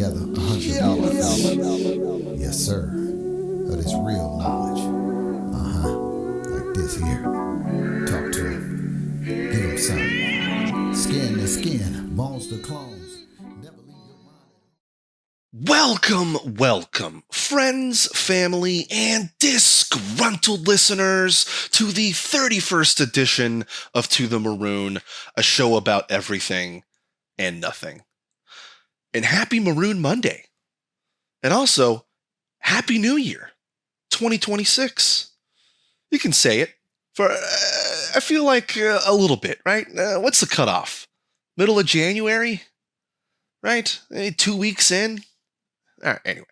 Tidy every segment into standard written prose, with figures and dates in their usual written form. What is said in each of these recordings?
together 100 years. Yes, sir. That is real knowledge. Like this here. Talk to him. Give him something. Skin to skin, bones to clones. Never leave your mind. Welcome, friends, family, and disgruntled listeners to the 31st edition of To the Maroon, a show about everything and nothing. And happy Maroon Monday. And also, Happy New Year, 2026. You can say it for, I feel like a little bit, right? What's the cutoff? Middle of January? Right? 2 weeks in? All right, anyway.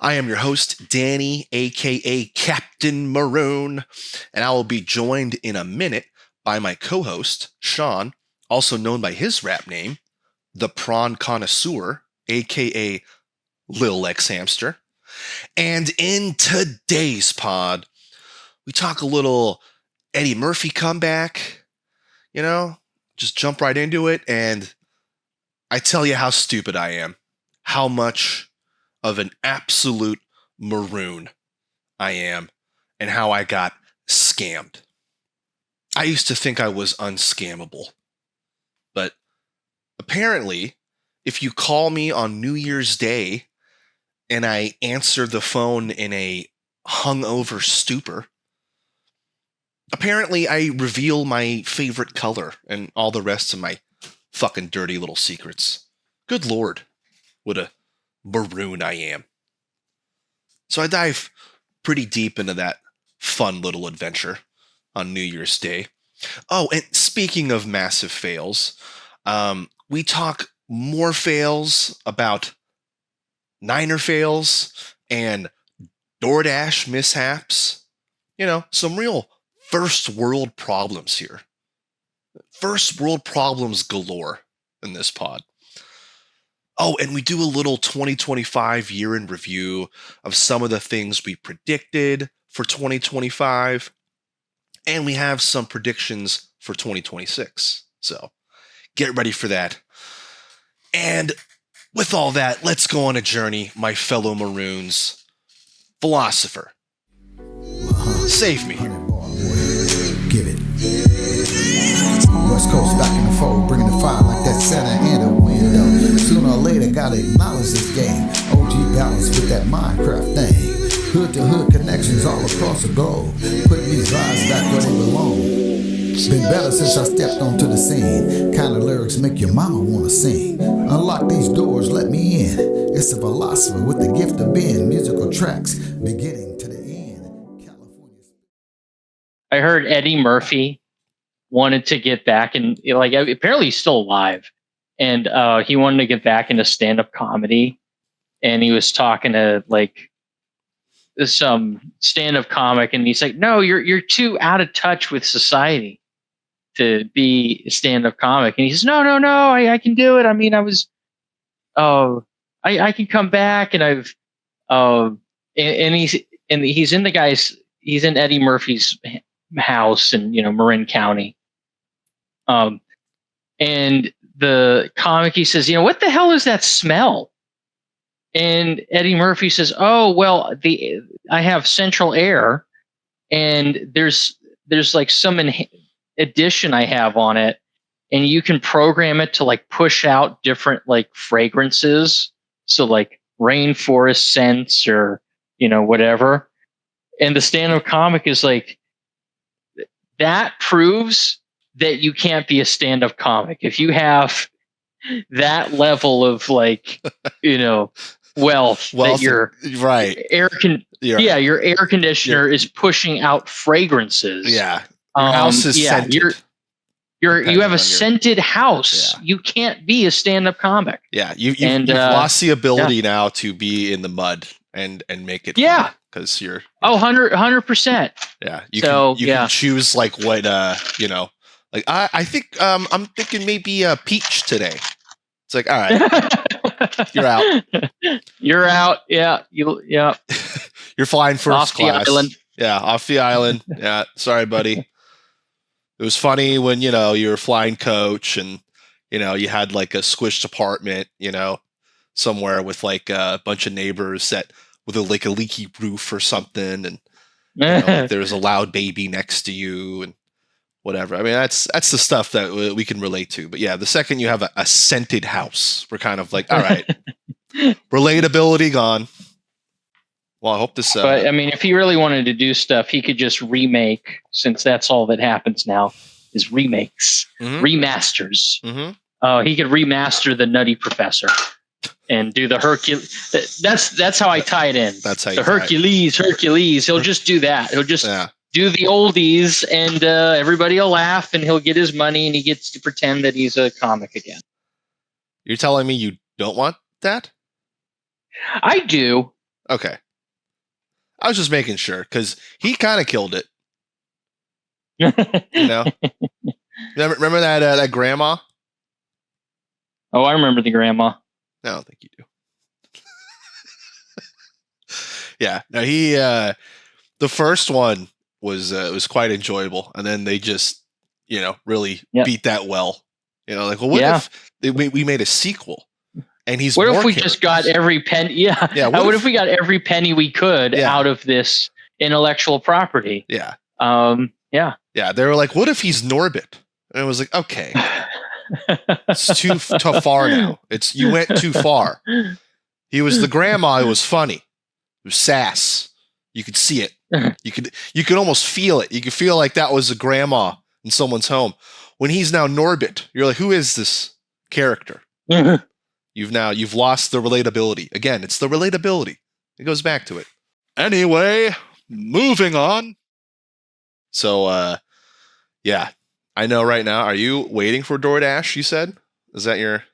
I am your host, Danny, a.k.a. Captain Maroon, and I will be joined in a minute by my co-host, Sean, also known by his rap name, the Prawn Connoisseur, a.k.a. Lil X Hamster. And in today's pod, we talk a little Eddie Murphy comeback, just jump right into it, and I tell you how stupid I am, how much of an absolute maroon I am, and how I got scammed. I used to think I was unscammable, but apparently, if you call me on New Year's Day and I answer the phone in a hungover stupor, apparently I reveal my favorite color and all the rest of my fucking dirty little secrets. Good Lord, what a maroon I am. So I dive pretty deep into that fun little adventure on New Year's Day. Oh, and speaking of massive fails, we talk more fails about Niner fails and DoorDash mishaps. Some real first world problems here. First world problems galore in this pod. Oh, and we do a little 2025 year in review of some of the things we predicted for 2025. And we have some predictions for 2026. So get ready for that. And with all that, let's go on a journey, my fellow Maroons. Philosopher, save me. Give it. West Coast back in the fold, bringing the fire like that Santa in the window. Sooner or later, gotta acknowledge this game. OG balance with that Minecraft thing. Hood to hood connections all across the globe. Putting these vibes back where they belong. Been better since I stepped onto the scene. Kind of lyrics make your mama wanna sing. Unlock these doors, let me in. It's a philosopher with the gift of being. Musical tracks beginning to the end. California. I heard Eddie Murphy wanted to get back, and apparently he's still alive, and he wanted to get back into stand-up comedy, and he was talking to some stand-up comic, and he's like, "No, you're too out of touch with society to be a stand-up comic." And he says, "No, I can do it. I mean, I can come back, and I've he's in Eddie Murphy's house in Marin County." And the comic, he says, "What the hell is that smell?" And Eddie Murphy says, "Oh, well, I have central air, and there's some addition I have on it, and you can program it to push out different fragrances, so rainforest scents or whatever." And the stand-up comic is like, that proves that you can't be a stand-up comic if you have that level of wealth that your right your air conditioner is pushing out fragrances. Yeah, your house is scented. You have a scented house. Yeah. You can't be a stand-up comic. Yeah, you've lost the ability now to be in the mud and make it. Yeah, because you're 100%. Yeah, you can choose what I think I'm thinking maybe a peach today. It's like, all right, you're out. You're out. Yeah, You're flying first off class. The island. Yeah, off the island. Yeah, sorry, buddy. It was funny when you were flying coach and you had a squished apartment. somewhere with like a bunch of neighbors that with a leaky roof or something, and like there's a loud baby next to you and whatever. I mean, that's the stuff that we can relate to. But yeah, the second you have a scented house, we're kind of like, all right, relatability gone. Well, I hope this. But I mean, if he really wanted to do stuff, he could just remake, since that's all that happens now is remakes, remasters. He could remaster the Nutty Professor and do the Hercules. That's how I tie it in. That's how you the Hercules. He'll just do that. He'll just do the oldies, and everybody will laugh, and he'll get his money, and he gets to pretend that he's a comic again. You're telling me you don't want that? I do. Okay. I was just making sure, because he kind of killed it. You know? Remember that grandma? Oh, I remember the grandma. I don't think you do. Yeah. No, he the first one was quite enjoyable, and then they just really beat that well. Like, well, what if we made a sequel? And he's what if we just got every penny? Yeah. What if we got every penny we could out of this intellectual property? Yeah. Yeah. They were like, what if he's Norbit? And I was like, okay, it's too far now. You went too far. He was the grandma. It was funny. It was sass. You could see it. You could almost feel it. You could feel like that was a grandma in someone's home. When he's now Norbit, you're like, who is this character? You've lost the relatability. Again, it's the relatability. It goes back to it. Anyway, moving on. So, yeah, I know right now. Are you waiting for DoorDash, you said? Is that your...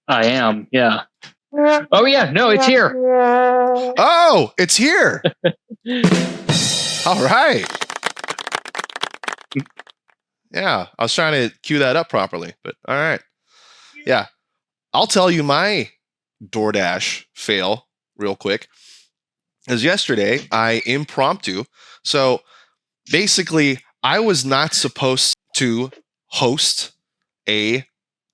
I am, yeah. Oh, yeah, no, it's here. Oh, it's here. All right. Yeah, I was trying to cue that up properly, but all right. Yeah. I'll tell you my DoorDash fail real quick. Because yesterday I impromptu. So basically, I was not supposed to host a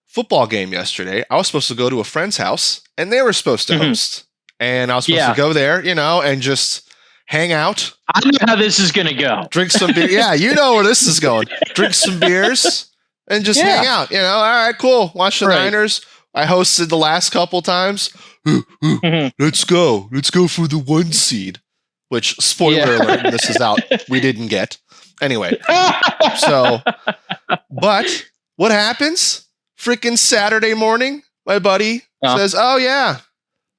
football game yesterday. I was supposed to go to a friend's house, and they were supposed to host. And I was supposed to go there, and just hang out. I know how this is going to go. Drink some beer. Yeah, you know where this is going. Drink some beers and just hang out. All right, cool. Watch the Niners. I hosted the last couple times. Let's go. Let's go for the 1 seed. Which, spoiler alert, this is out. We didn't get. Anyway. So, but what happens? Freaking Saturday morning, my buddy says, oh yeah,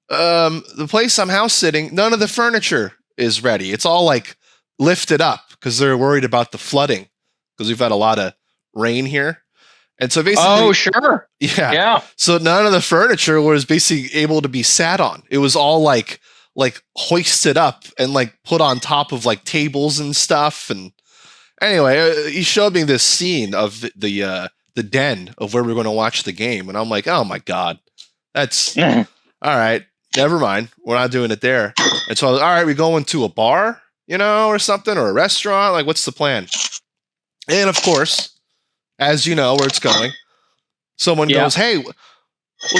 the place I'm house sitting, none of the furniture is ready. It's all like lifted up because they're worried about the flooding because we've had a lot of rain here. And so basically, oh sure, yeah. So none of the furniture was basically able to be sat on. It was all like hoisted up and like put on top of like tables and stuff. And anyway, he showed me this scene of the den of where we're going to watch the game, and I'm like, oh my god, that's all right. Never mind, we're not doing it there. And so I was, all right, we going to a bar, or something, or a restaurant. Like, what's the plan? And of course, as you know where it's going, someone goes, hey, well,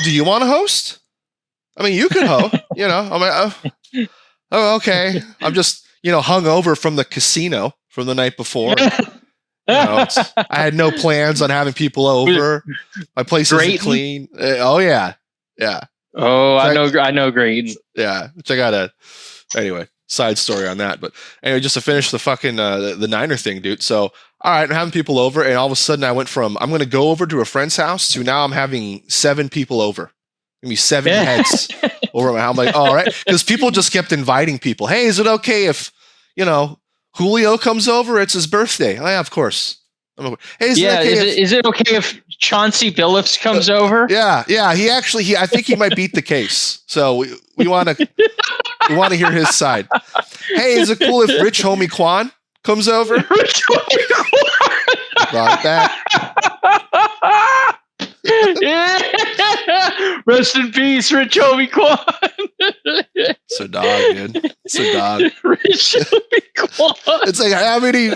do you want to host? I mean, you could host, I'm like, oh, okay. I'm just, hung over from the casino from the night before. I had no plans on having people over. My place isn't clean. Oh, yeah. Yeah. Oh, I know Graydon. Yeah. Which I got anyway, side story on that. But anyway, just to finish the fucking, the Niner thing, dude. So, all right, I'm having people over, and all of a sudden I went from, I'm going to go over to a friend's house to now I'm having 7 people over. Give me 7 heads over my house. I'm like, all right. Because people just kept inviting people. Hey, is it okay if, Julio comes over? It's his birthday. Oh, yeah, of course. Hey, is it okay if Chauncey Billups comes over? Yeah. He I think he might beat the case. So we want to hear his side. Hey, is it cool if Rich Homie Quan comes over? Rich Homie Quan. Brought back. Rest in peace, Rich Homie Quan. It's a dog, dude. It's a dog. Rich Homie Quan. It's like how many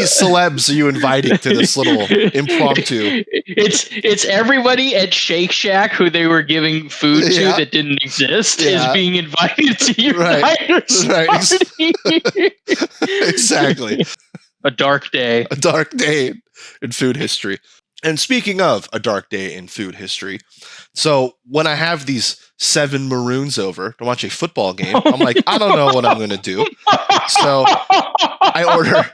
celebs are you inviting to this little impromptu? It's everybody at Shake Shack who they were giving food to that didn't exist is being invited to your diner's party. Exactly. A dark day. A dark day in food history. And speaking of a dark day in food history, so when I have these 7 Maroons over to watch a football game, I'm like, I don't know what I'm going to do. So I order,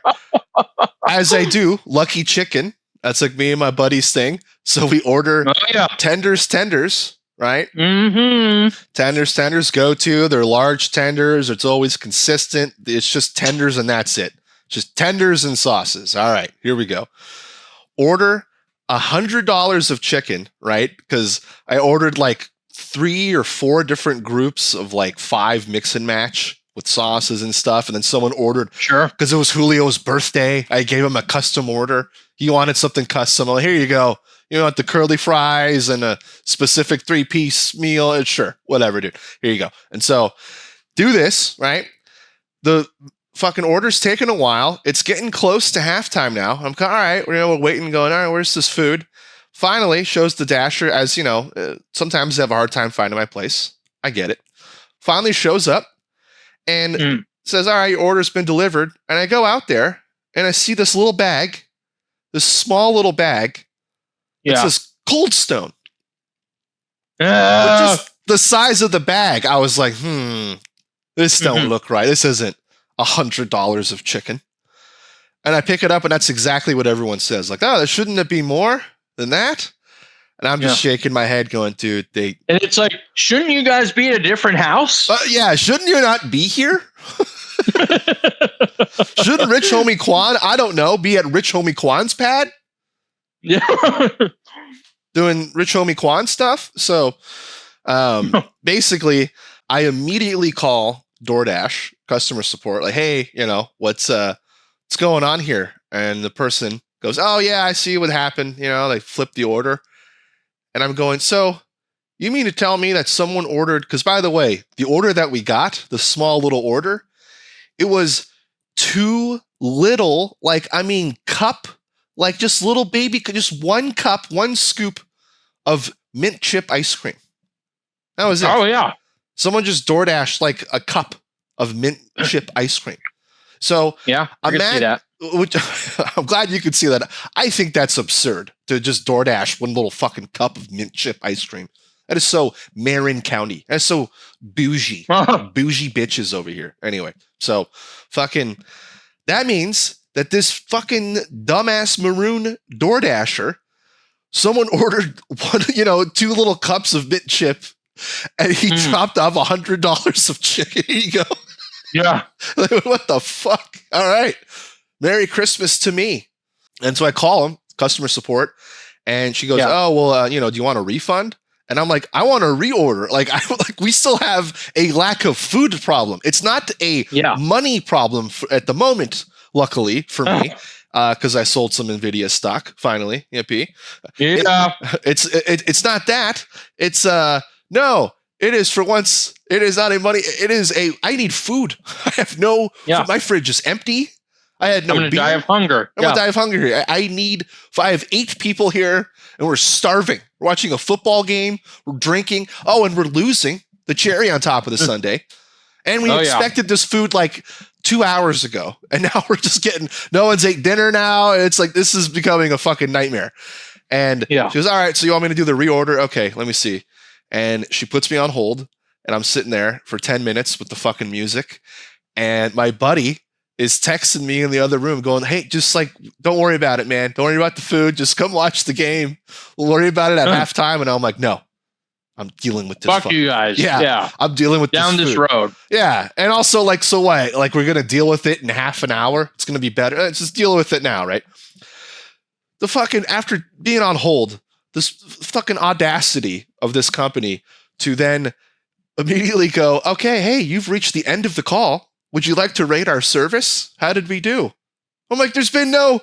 as I do, Lucky Chicken. That's like me and my buddy's thing. So we order tenders, right? Mm-hmm. Tenders go to. They're large tenders. It's always consistent. It's just tenders and that's it. Just tenders and sauces. All right, here we go. Order $100 of chicken, right? Because I ordered like 3 or 4 different groups of like 5 mix and match with sauces and stuff. And then someone ordered, because it was Julio's birthday. I gave him a custom order. He wanted something custom. Well, here you go. You want the curly fries and a specific 3-piece meal? Sure, whatever, dude. Here you go. And so do this, right? The fucking order's taking a while. It's getting close to halftime now. I'm all right. We're waiting, going, all right, where's this food? Finally, shows the dasher, as you know, sometimes I have a hard time finding my place. I get it. Finally shows up and says, all right, your order's been delivered. And I go out there and I see this little bag, this small little bag. It says Cold Stone. Just the size of the bag. I was like, this don't look right. This isn't $100 of chicken. And I pick it up and that's exactly what everyone says. Like, oh, shouldn't it be more than that? And I'm just shaking my head going, dude, and it's like, shouldn't you guys be at a different house? Shouldn't you not be here? Shouldn't Rich Homie Quan, I don't know, be at Rich Homie Quan's pad? Yeah. Doing Rich Homie Quan stuff. So basically, I immediately call DoorDash customer support, like, hey, what's going on here? And the person goes, oh yeah, I see what happened. They flipped the order. And I'm going, so you mean to tell me that someone ordered, because by the way, the order that we got, the small little order, it was too little, cup, like just little baby, just 1 cup, 1 scoop of mint chip ice cream. That was it. Oh yeah. Someone just DoorDashed like a cup of mint chip ice cream. So yeah, I can see that. I'm glad you could see that. I think that's absurd to just DoorDash 1 little fucking cup of mint chip ice cream. That is so Marin County. That's so bougie. Bougie bitches over here. Anyway, so fucking that means that this fucking dumbass Maroon DoorDasher, someone ordered 2 little cups of mint chip and he dropped off $100 of chicken. Here you go. Yeah. What the fuck? All right. Merry Christmas to me. And so I call him, customer support, and she goes, oh, well, do you want a refund? And I'm like, I want a reorder. We still have a lack of food problem. It's not a money problem at the moment, luckily for me, because I sold some NVIDIA stock finally. Yippee. Yeah. It's not that. It's no. It is for once. It is not a money. It is I need food. I have no. My fridge is empty. I had no. I'm gonna die of hunger. I'm gonna die of hunger here. I have 8 people here, and we're starving. We're watching a football game. We're drinking. Oh, and we're losing. The cherry on top of the sundae. And we expected this food like 2 hours ago, and now we're just getting. No one's ate dinner now. And it's like this is becoming a fucking nightmare. And she goes, all right. So you want me to do the reorder? Okay, let me see. And she puts me on hold, and I'm sitting there for 10 minutes with the fucking music. And my buddy is texting me in the other room going, hey, just don't worry about it, man. Don't worry about the food. Just come watch the game. We'll worry about it at halftime. And I'm like, no, I'm dealing with this. Fuck you guys. Yeah. I'm dealing with down this road. Yeah. And also so what? We're going to deal with it in half an hour. It's going to be better. Let's just deal with it now. Right. The fucking, after being on hold, this fucking audacity of this company to then immediately go, okay, hey, you've reached the end of the call. Would you like to rate our service? How did we do? I'm like, there's been no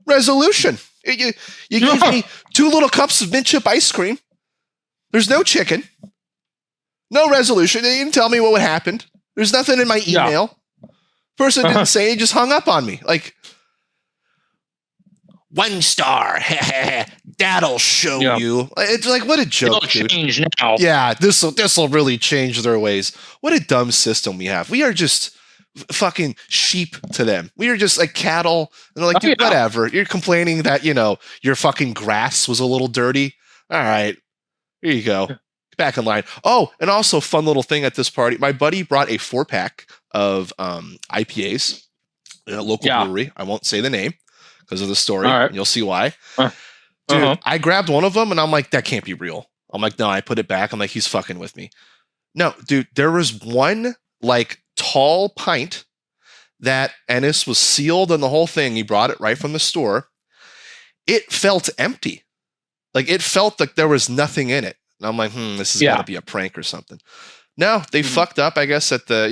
resolution. You gave me 2 little cups of mint chip ice cream. There's no chicken. No resolution. They didn't tell me what happened. There's nothing in my email. Person didn't say, he just hung up on me. Like, 1 star. That'll show you. It's like, what a joke, It'll dude. change now. Yeah, this'll really change their ways. What a dumb system we have. We are just fucking sheep to them. We are just like cattle. And they're like, dude, whatever. You're complaining that, your fucking grass was a little dirty. All right, here you go. Back in line. Oh, and also fun little thing at this party. My buddy brought a 4-pack of IPAs in a local brewery. I won't say the name because of the story. Right. And you'll see why. Dude, I grabbed one of them and I'm like, that can't be real. I'm like, no, I put it back. I'm like, he's fucking with me. No, dude, there was one like tall pint that Ennis was sealed and the whole thing. He brought it right from the store. It felt empty. Like it felt like there was nothing in it. And I'm like, this is gotta be a prank or something. No, they fucked up, I guess, at the,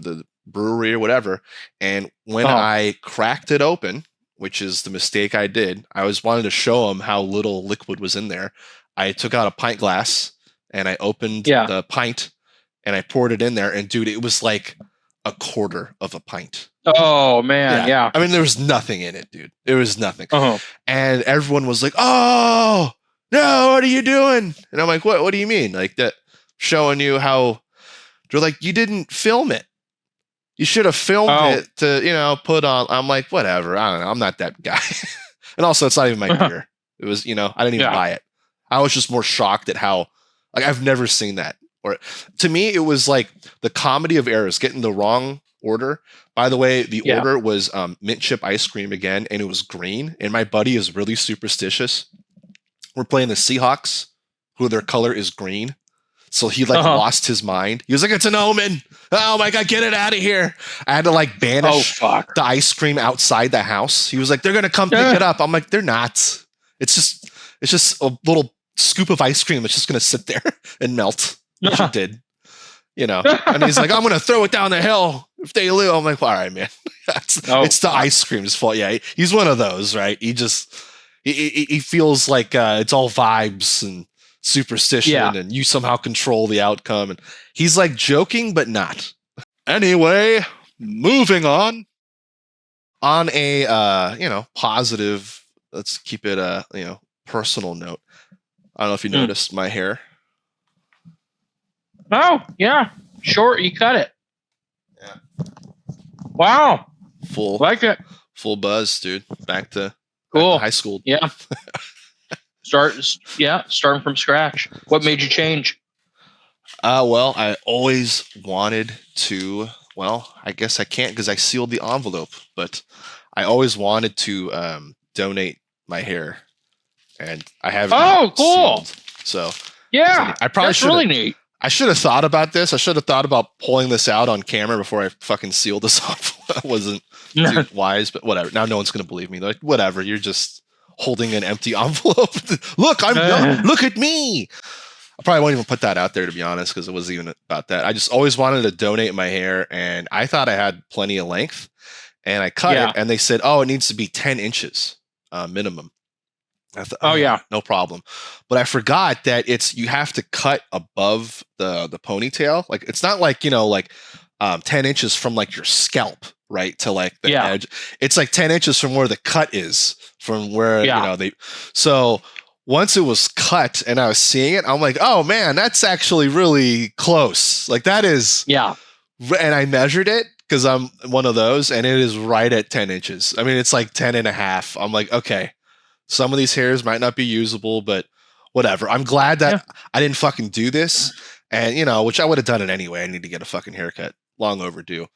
the brewery or whatever. And when I cracked it open, which is the mistake I did, I wanted to show them how little liquid was in there. I took out a pint glass and I opened the pint and I poured it in there. And dude, it was like a quarter of a pint. Oh man, yeah. I mean, there was nothing in it, dude. There was nothing. And everyone was like, oh, no, what are you doing? And I'm like, what do you mean? Like that, showing you how they're like, you didn't film it. You should have filmed it to, put on. I'm like, whatever. I don't know. I'm not that guy. And also, it's not even my beer. It was, I didn't even buy it. I was just more shocked at how, like, I've never seen that. Or to me, it was like the comedy of errors, getting the wrong order. By the way, the order was mint chip ice cream again, and it was green. And my buddy is really superstitious. We're playing the Seahawks, who their color is green. So he lost his mind. He was like, it's an omen. Oh my God, get it out of here. I had to like banish the ice cream outside the house. He was like, they're going to come pick it up. I'm like, they're not. It's just a little scoop of ice cream that's just going to sit there and melt. Which it did. And he's like, I'm going to throw it down the hill if they lose. I'm like, all right, man. It's the ice cream's fault. Yeah, he's one of those, right? He feels like it's all vibes and superstition and you somehow control the outcome. And he's like joking, but not. Anyway, moving on a, positive, let's keep it a, personal note. I don't know if you noticed my hair. Oh, yeah. Short, you cut it. Yeah. Wow. Like it. Full buzz, dude. Back to high school. Yeah. Starting from scratch. What made you change? Well, I always wanted to, I guess I can't because I sealed the envelope, but I always wanted to donate my hair, and I haven't. Oh, cool. Sealed. So yeah, I probably should. Really neat. I should have thought about this. I should have thought about pulling this out on camera before I fucking sealed this off. I wasn't too wise, but whatever. Now no one's gonna believe me. They're like, whatever. You're just holding an empty envelope. Look, look at me. I probably won't even put that out there, to be honest, because it wasn't even about that. I just always wanted to donate my hair, and I thought I had plenty of length, and I cut it, and they said, oh, it needs to be 10 inches minimum. I thought, no problem. But I forgot that you have to cut above the ponytail. Like, it's not like, 10 inches from like your scalp, right, to like the edge. It's like 10 inches from where the cut is, from where so once it was cut and I was seeing it, I'm like, oh man, that's actually really close. Like that is and I measured it because I'm one of those, and it is right at 10 inches. I mean, it's like 10 and a half. I'm like, okay, some of these hairs might not be usable, but whatever. I'm glad that I didn't fucking do this, and which I would have done it anyway. I need to get a fucking haircut. Long overdue.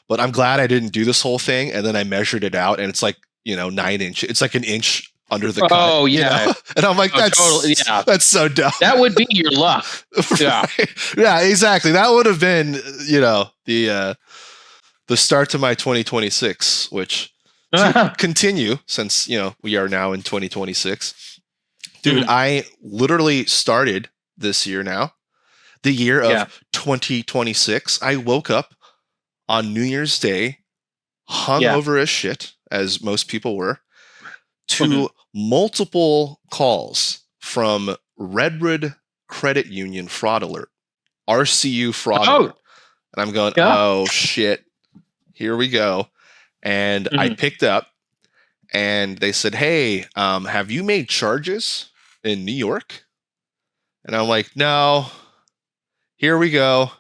But I'm glad I didn't do this whole thing, and then I measured it out, and it's like, 9 inches. It's like an inch under the cut. Oh yeah. And I'm like, that's totally, that's so dumb. That would be your luck. Yeah. Yeah, exactly. That would have been, the start to my 2026, which to continue since, we are now in 2026. Dude, I literally started this year now. The year of 2026. I woke up on New Year's Day, hungover as shit, as most people were, to multiple calls from Redwood Credit Union fraud alert, RCU fraud alert. And I'm going, oh shit, here we go. And I picked up, and they said, hey, have you made charges in New York? And I'm like, no, here we go.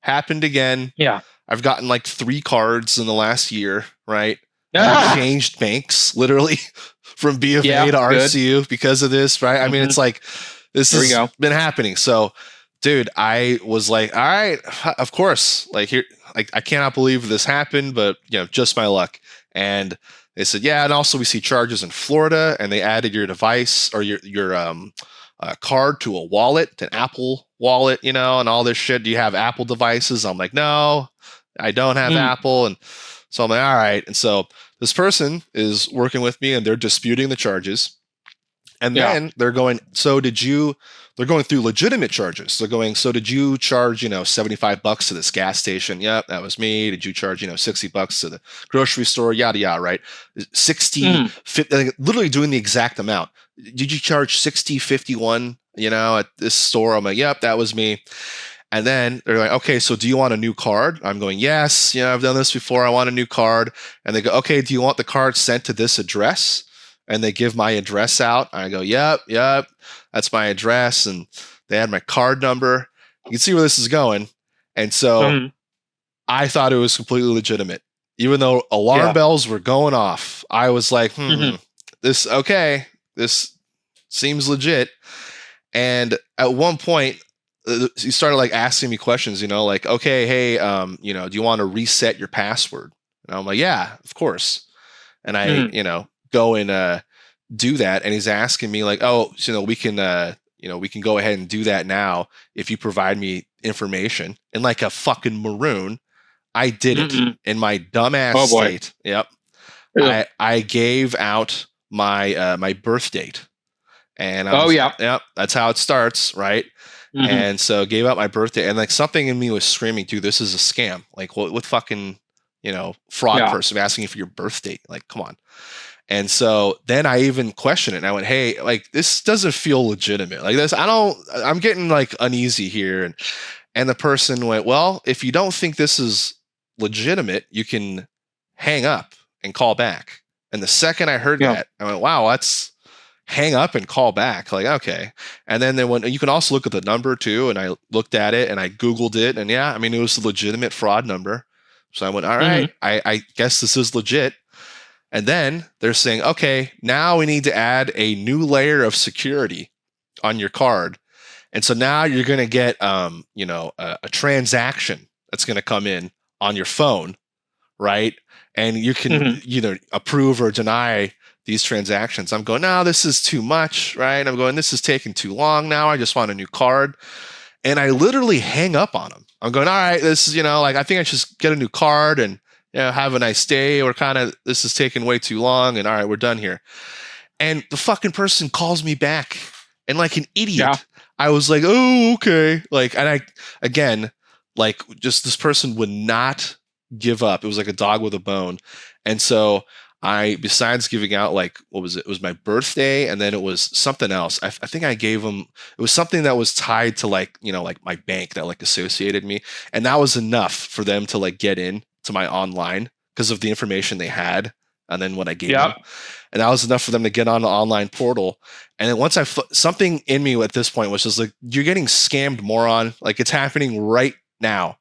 Happened again. Yeah. I've gotten like 3 cards in the last year, right? I've changed banks literally from B of A to RCU because of this, right? I mean, it's like, this has been happening. So, dude, I was like, all right, of course. Like here, like I cannot believe this happened, but you know, just my luck. And they said, yeah, and also we see charges in Florida, and they added your device or your card to a wallet, an Apple wallet, you know, and all this shit. Do you have Apple devices? I'm like, no, I don't have Apple. And so I'm like, all right. And so this person is working with me, and they're disputing the charges. And then they're going, they're going through legitimate charges. They're going, so did you charge, you know, $75 to this gas station? Yep, that was me. Did you charge, you know, $60 to the grocery store? Yada, yada, right? 50, literally doing the exact amount. Did you charge 51, you know, at this store? I'm like, yep, that was me. And then they're like, okay, so do you want a new card? I'm going, yes, you know, I've done this before. I want a new card. And they go, okay, do you want the card sent to this address? And they give my address out. I go, yep, that's my address. And they had my card number. You can see where this is going. And so I thought it was completely legitimate. Even though alarm bells were going off, I was like, this seems legit. And at one point, he started like asking me questions, you know, like, okay, hey, you know, do you want to reset your password? And I'm like, yeah, of course. And I, you know, go and do that, and he's asking me like, oh, so, you know, we can go ahead and do that now if you provide me information. And like a fucking maroon, I did it in my dumbass state. Yep. Yeah. I gave out my my birth date, and yep, that's how it starts, right? And so gave out my birthday, and like something in me was screaming, dude, this is a scam. Like what fucking, you know, fraud person asking you for your birth date? Like, come on. And so then I even questioned it, and I went, hey, like, this doesn't feel legitimate. Like this, I'm getting like uneasy here. And the person went, well, if you don't think this is legitimate, you can hang up and call back. And the second I heard that, I went, wow, that's hang up and call back. Like, okay. And then you can also look at the number too. And I looked at it and I Googled it, and yeah, I mean, it was a legitimate fraud number. So I went, all right, I guess this is legit. And then they're saying, okay, now we need to add a new layer of security on your card. And so now you're going to get, you know, a transaction that's going to come in on your phone, right? And you can either approve or deny these transactions. I'm going, no, this is too much, right? I'm going, this is taking too long now. I just want a new card. And I literally hang up on them. I'm going, all right, this is, you know, like, I think I should just get a new card and, you know, have a nice day, or kind of, this is taking way too long, and all right, we're done here. And the fucking person calls me back, and like an idiot, I was like, oh, okay. Like, and I, again, like, just this person would not give up. It was like a dog with a bone. And so I, besides giving out, like, what was it? It was my birthday, and then it was something else. I think I gave them, it was something that was tied to, like, you know, like my bank that like associated me. And that was enough for them to like get in to my online because of the information they had, and then what I gave them, and that was enough for them to get on the online portal. And then once something in me at this point was just like, you're getting scammed, moron, like it's happening right now.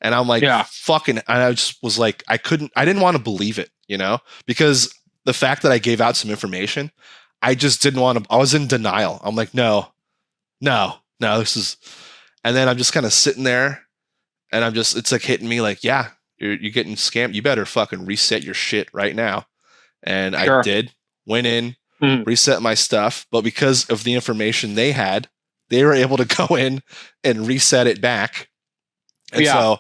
And I'm like, fucking, and I just was like, I didn't want to believe it, you know, because the fact that I gave out some information, I just didn't want to, I was in denial. I'm like, no, this is, and then I'm just kind of sitting there, and it's like hitting me like, yeah, you're getting scammed. You better fucking reset your shit right now. And I did. Went in, reset my stuff. But because of the information they had, they were able to go in and reset it back. And so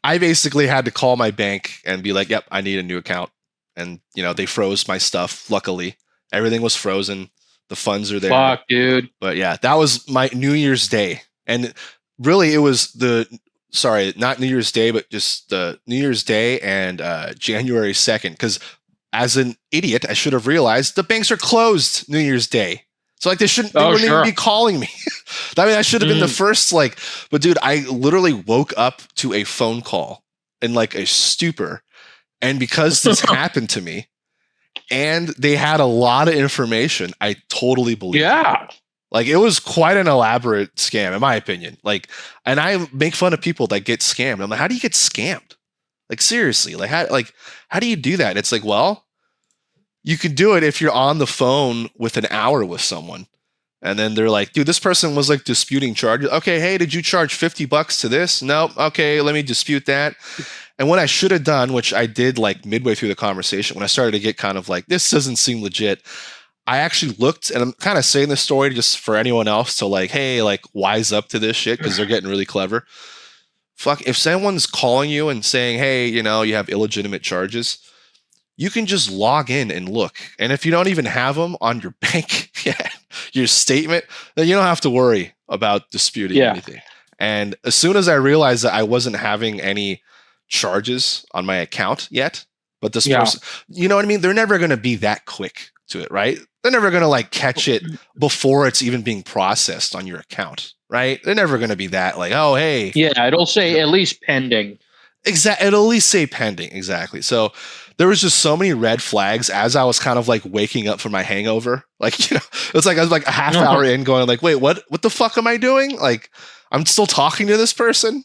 I basically had to call my bank and be like, yep, I need a new account. And, you know, they froze my stuff. Luckily, everything was frozen. The funds are there. Fuck, dude. But yeah, that was my New Year's Day. And really, it was not New Year's Day, but just the New Year's Day and January 2nd. Because as an idiot, I should have realized the banks are closed New Year's Day. So like they wouldn't even be calling me. I mean, I should have been the first, like, but dude, I literally woke up to a phone call in like a stupor. And because this happened to me and they had a lot of information, I totally believe it. Like, it was quite an elaborate scam, in my opinion. Like, and I make fun of people that get scammed. I'm like, how do you get scammed? Like, seriously, how do you do that? And it's like, well, you could do it if you're on the phone with an hour with someone. And then they're like, dude, this person was like disputing charges. Okay, hey, did you charge $50 to this? No. Okay, let me dispute that. And what I should have done, which I did like midway through the conversation, when I started to get kind of like, this doesn't seem legit, I actually looked, and I'm kind of saying this story just for anyone else to like, hey, like, wise up to this shit because they're getting really clever. Fuck, if someone's calling you and saying, hey, you know, you have illegitimate charges, you can just log in and look. And if you don't even have them on your bank, your statement, then you don't have to worry about disputing anything. And as soon as I realized that I wasn't having any charges on my account yet, but this person, you know what I mean? They're never going to be that quick to it, right? They're never going to like catch it before it's even being processed on your account, right? They're never going to be that like, oh, hey. Yeah, it'll say at least pending. Exactly. It'll at least say pending. Exactly. So there was just so many red flags as I was kind of like waking up from my hangover. Like, you know, it's like I was like a half hour in going like, wait, what the fuck am I doing? Like, I'm still talking to this person.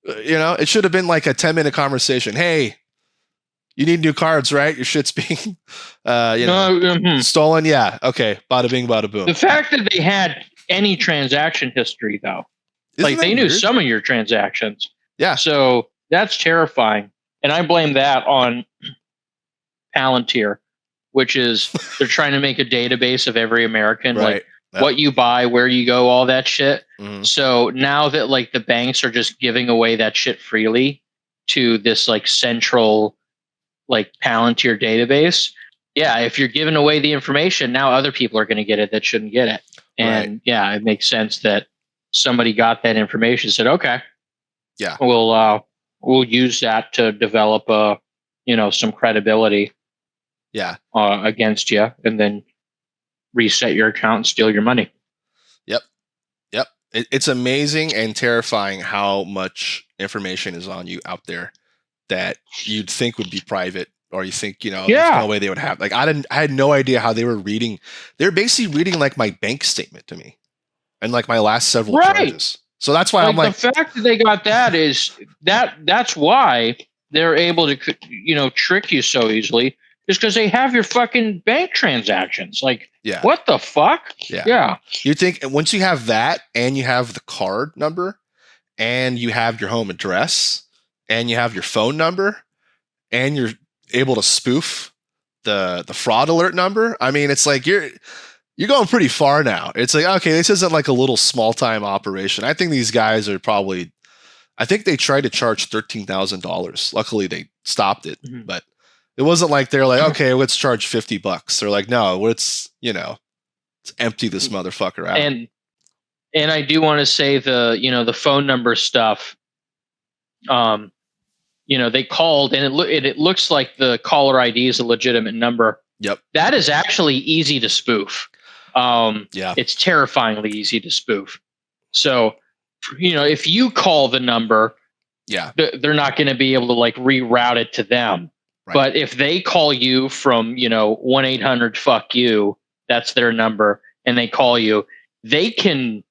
You know, it should have been like a 10-minute conversation. Hey, you need new cards, right? Your shit's being, stolen. Yeah. Okay. Bada bing, bada boom. The fact that they had any transaction history, though, like they knew some of your transactions. Yeah. So that's terrifying. And I blame that on Palantir, which is they're trying to make a database of every American, like what you buy, where you go, all that shit. Mm-hmm. So now that like the banks are just giving away that shit freely to this like central like Palantir database. Yeah. If you're giving away the information, now other people are going to get it that shouldn't get it. And it makes sense that somebody got that information and said, okay, we'll use that to develop some credibility against you, and then reset your account and steal your money. Yep. It's amazing and terrifying how much information is on you out there that you'd think would be private, or you think, there's no way they would have. Like, I had no idea how they were reading. They're basically reading like my bank statement to me and like my last several charges. So that's why I'm like, the fact that they got that is that's why they're able to, trick you so easily, is because they have your fucking bank transactions. Like, what the fuck? Yeah. You think once you have that, and you have the card number, and you have your home address, and you have your phone number, and you're able to spoof the fraud alert number, I mean, it's like you're going pretty far now. It's like, okay, this isn't like a little small time operation. I think these guys are probably, I think they tried to charge $13,000. Luckily they stopped it, but it wasn't like they're like, okay, let's charge $50. They're like, no, let's empty this motherfucker out. And I do want to say the phone number stuff, they called, and it looks like the caller ID is a legitimate number. Yep. That is actually easy to spoof. It's terrifyingly easy to spoof. So, if you call the number, they're not going to be able to like reroute it to them. Right. But if they call you from, 1-800-FUCK-YOU, that's their number, and they call you, they can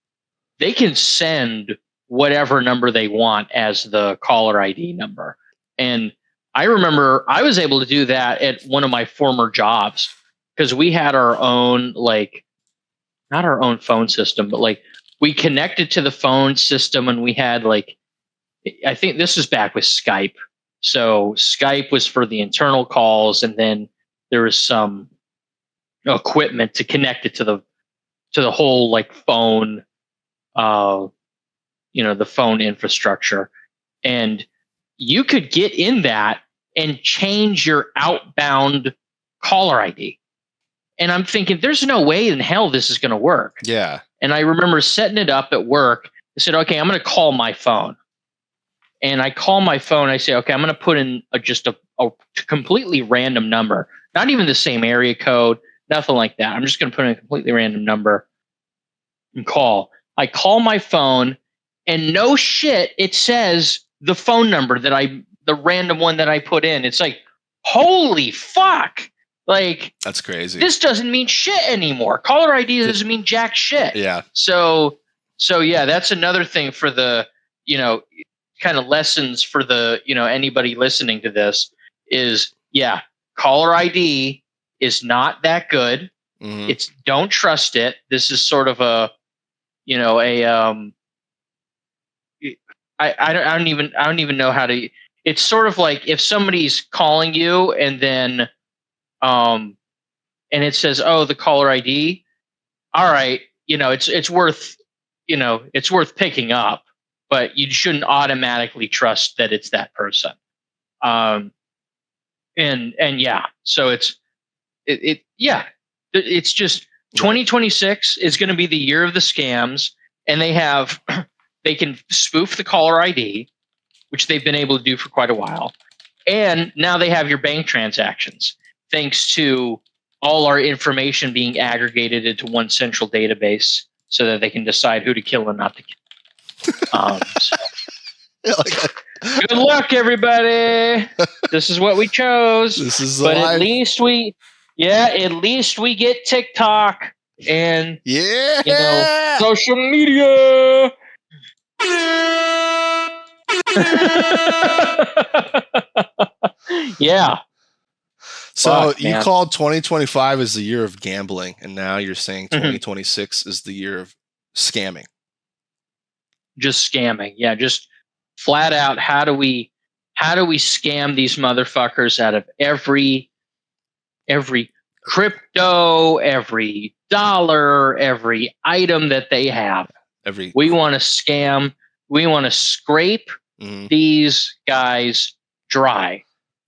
send whatever number they want as the caller ID number. And I remember I was able to do that at one of my former jobs, because we had our own, like, not our own phone system, but like we connected to the phone system, and we had like, I think this was back with Skype. So Skype was for the internal calls, and then there was some equipment to connect it to the whole like phone, the phone infrastructure. And you could get in that and change your outbound caller ID. And I'm thinking, there's no way in hell this is going to work. Yeah. And I remember setting it up at work. I said, okay, I'm going to call my phone. And I call my phone. I say, okay, I'm going to put in just a completely random number, not even the same area code, nothing like that. I'm just going to put in a completely random number and call. I call my phone, and no shit, it says the phone number the random one that I put in. It's like holy fuck. Like, That's crazy. this doesn't mean shit anymore. Caller ID doesn't mean jack shit. Yeah. So yeah, that's another thing for the, kind of lessons for the, anybody listening to this is, yeah, caller ID is not that good. Mhm. It's don't trust it. This is sort of a, I don't even know how to. It's sort of like if somebody's calling you and then, and it says, "Oh, the caller ID." All right, it's worth, it's worth picking up, but you shouldn't automatically trust that it's that person. And yeah, so it's just 2026 is going to be the year of the scams, and they can spoof the caller ID, which they've been able to do for quite a while. And now they have your bank transactions, thanks to all our information being aggregated into one central database so that they can decide who to kill and not to kill. Good luck, everybody. This is what we chose. This is but at least we get TikTok and social media. Yeah. So Fuck, you man. called 2025 as the year of gambling, and now you're saying 2026 is the year of scamming. Just scamming. Yeah, just flat out how do we scam these motherfuckers out of every crypto, every dollar, every item that they have. We want to scam, we want to scrape these guys dry.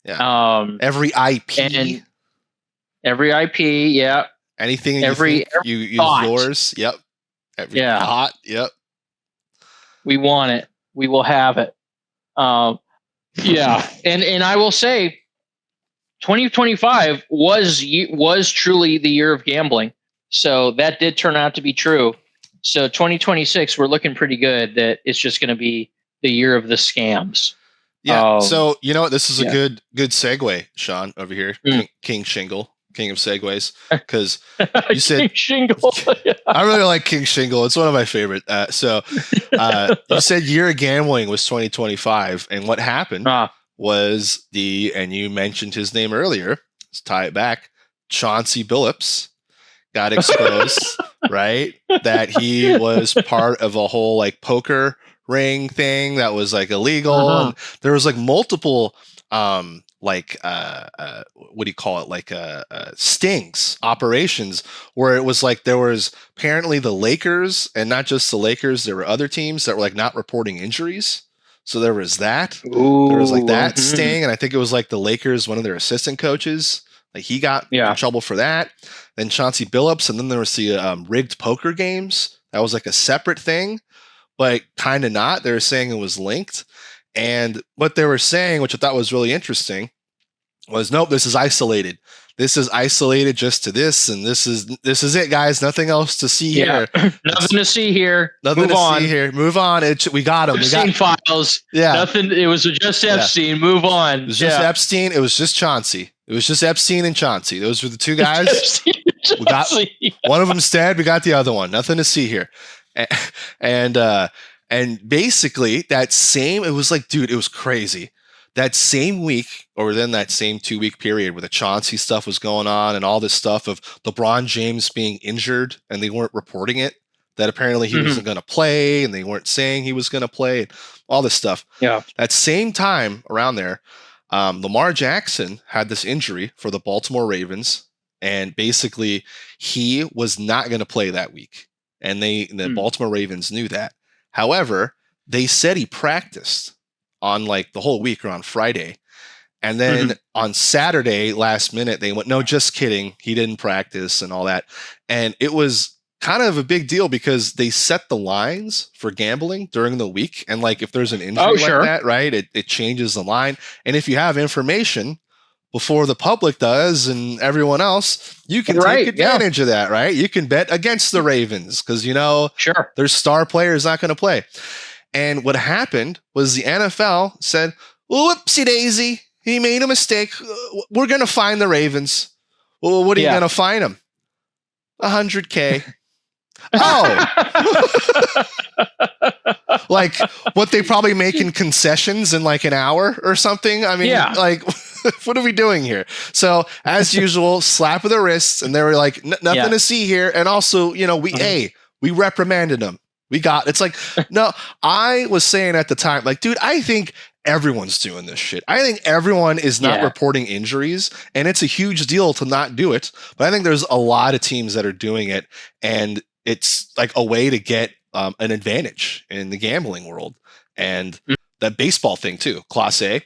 Yeah. Every IP. Every IP, yeah. Anything you use yours. Yep. Every thought. Yep. We want it. We will have it. Yeah. And I will say 2025 was truly the year of gambling. So that did turn out to be true. So 2026, we're looking pretty good that it's just going to be the year of the scams. Yeah. So you know what? This is a good segue, Sean, over here. King Shingle, King of Segways, because you said King Shingle. I really like King Shingle. It's one of my favorite. So you said year of gambling was 2025, and what happened was and you mentioned his name earlier. Let's tie it back. Chauncey Billups got exposed, right? That he was part of a whole like poker ring thing that was like illegal. And there was like multiple what do you call it, like stings operations where it was like there was apparently the Lakers, and not just the Lakers, there were other teams that were like not reporting injuries. So there was that. There was like that sting, and I think it was like the Lakers, one of their assistant coaches, like he got in trouble for that. Then Chauncey Billups, and then there was the rigged poker games. That was like a separate thing, but kind of not. They were saying it was linked. And what they were saying, which I thought was really interesting, was nope, this is isolated. This is isolated just to this, and this is it, guys. Nothing else to see here. Nothing to see here. Nothing Move to on. see here. Move on. We got him. Epstein files. Yeah. Nothing. It was just Epstein. Yeah. Move on. It was just Epstein. It was just Chauncey. It was just Epstein and Chauncey. Those were the two guys. We got one of them's dead. We got the other one. Nothing to see here. And basically that same, it was like, dude, it was crazy. That same week, or within that same 2-week period where the Chauncey stuff was going on and all this stuff of LeBron James being injured and they weren't reporting it, that apparently he wasn't going to play and they weren't saying he was going to play, all this stuff. Yeah. That same time around there, Lamar Jackson had this injury for the Baltimore Ravens, and basically he was not going to play that week. And the Baltimore Ravens knew that. However, they said he practiced on like the whole week or on Friday. And then on Saturday, last minute, they went, no, just kidding. He didn't practice and all that. And it was kind of a big deal because they set the lines for gambling during the week. And like, if there's an injury like that, right, it changes the line. And if you have information before the public does and everyone else, you can take advantage of that, right? You can bet against the Ravens because, their star player is not going to play. And what happened was the NFL said, whoopsie daisy, He made a mistake. We're going to fine the Ravens. Well, what are you going to fine him? $100K. Oh. Like what they probably make in concessions in like an hour or something. I mean, like, what are we doing here? So as usual, slap of the wrists, and they were like, nothing to see here. And also, you know, we reprimanded them. It's like, no, I was saying at the time, like, dude, I think everyone's doing this shit. I think everyone is not reporting injuries, and it's a huge deal to not do it. But I think there's a lot of teams that are doing it, and it's like a way to get an advantage in the gambling world. And that baseball thing too, Class A. I don't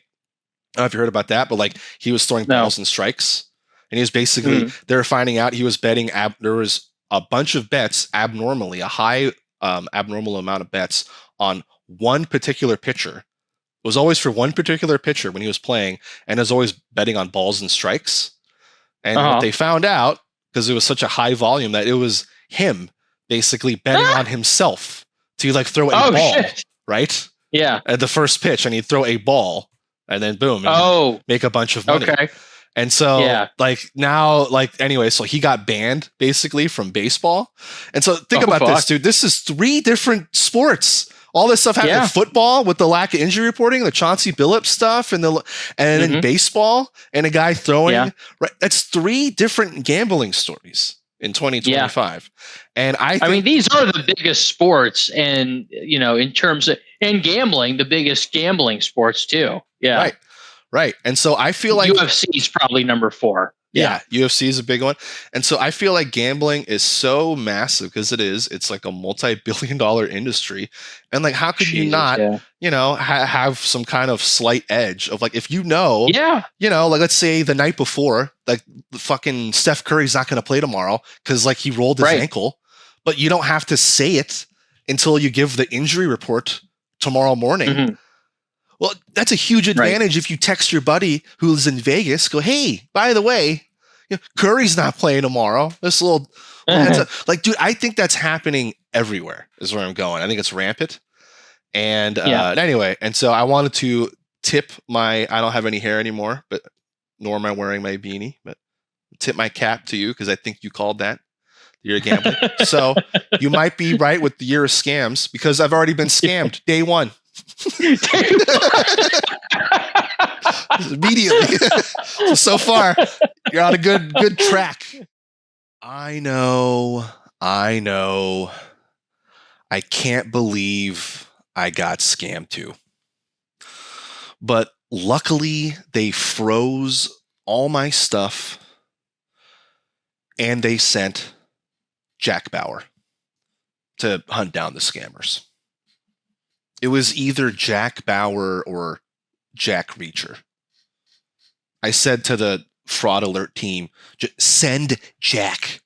know if you heard about that, but like he was throwing balls and strikes, and he was basically, they were finding out he was betting, there was a bunch of bets abnormally, a high abnormal amount of bets on one particular pitcher. It was always for one particular pitcher when he was playing, and was always betting on balls and strikes. And what they found out, because it was such a high volume, that it was him basically betting on himself to like throw a ball, right? Yeah. At the first pitch, and he'd throw a ball, and then boom, and make a bunch of money. Okay. And so, like now, like anyway, so he got banned basically from baseball. And so think about this, dude. This is 3 different sports. All this stuff happened in football with the lack of injury reporting, the Chauncey Billups stuff, and then baseball, and a guy throwing. Right, that's 3 different gambling stories in 2025. And I mean, these are the biggest sports, and you know, in terms of gambling, the biggest gambling sports too. Yeah. Right. And so I feel like UFC is probably number 4. Yeah. UFC is a big one. And so I feel like gambling is so massive because it's like a multi-billion-dollar industry. And like, how could you not, you know, have some kind of slight edge of like, if you know, you know, like let's say the night before, like fucking Steph Curry's not going to play tomorrow because like he rolled his ankle, but you don't have to say it until you give the injury report tomorrow morning. Well, that's a huge advantage if you text your buddy who's in Vegas, go, hey, by the way, you know, Curry's not playing tomorrow. This little, like, dude, I think that's happening everywhere is where I'm going. I think it's rampant. And anyway, and so I wanted to tip I don't have any hair anymore, but nor am I wearing my beanie, but tip my cap to you because I think you called that the year of gambling. So you might be right with the year of scams because I've already been scammed day one. Immediately. So far you're on a good track. I know I can't believe I got scammed too, but luckily they froze all my stuff and they sent Jack Bauer to hunt down the scammers. It was either Jack Bauer or Jack Reacher. I said to the fraud alert team, send Jack.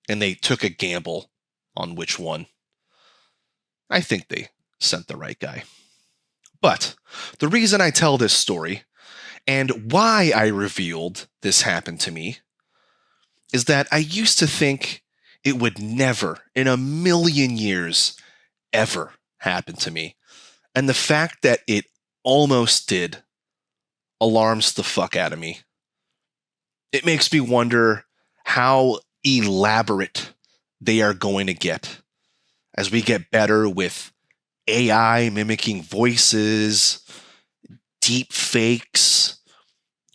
And they took a gamble on which one. I think they sent the right guy. But the reason I tell this story and why I revealed this happened to me is that I used to think it would never in a million years ever happen to me. And the fact that it almost did alarms the fuck out of me. It makes me wonder how elaborate they are going to get as we get better with AI mimicking voices, deep fakes.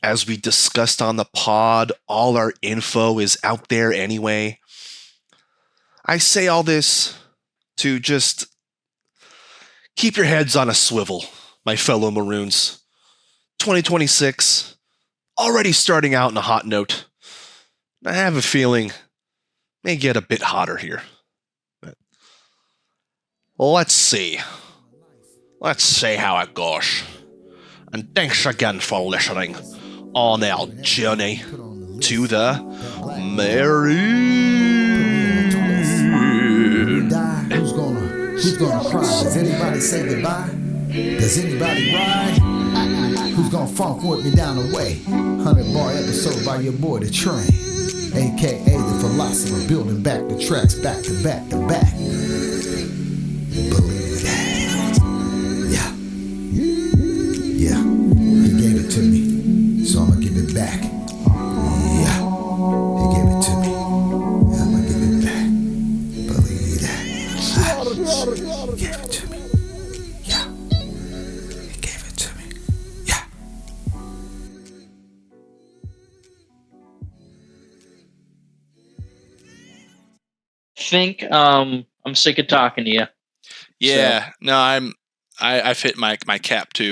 As we discussed on the pod, all our info is out there anyway. I say all this to just keep your heads on a swivel, my fellow Maroons. 2026, already starting out on a hot note. I have a feeling it may get a bit hotter here. But let's see. Let's see how it goes. And thanks again for listening on our journey to the Maroon. Who's gonna cry? Does anybody say goodbye? Does anybody ride? Who's gonna funk with me down the way? 100-bar episode by your boy The Train, aka the Philosopher, building back the tracks back to back to back. Believe that. Yeah. He gave it to think I'm sick of talking to you. Yeah, no, I've hit my cap too.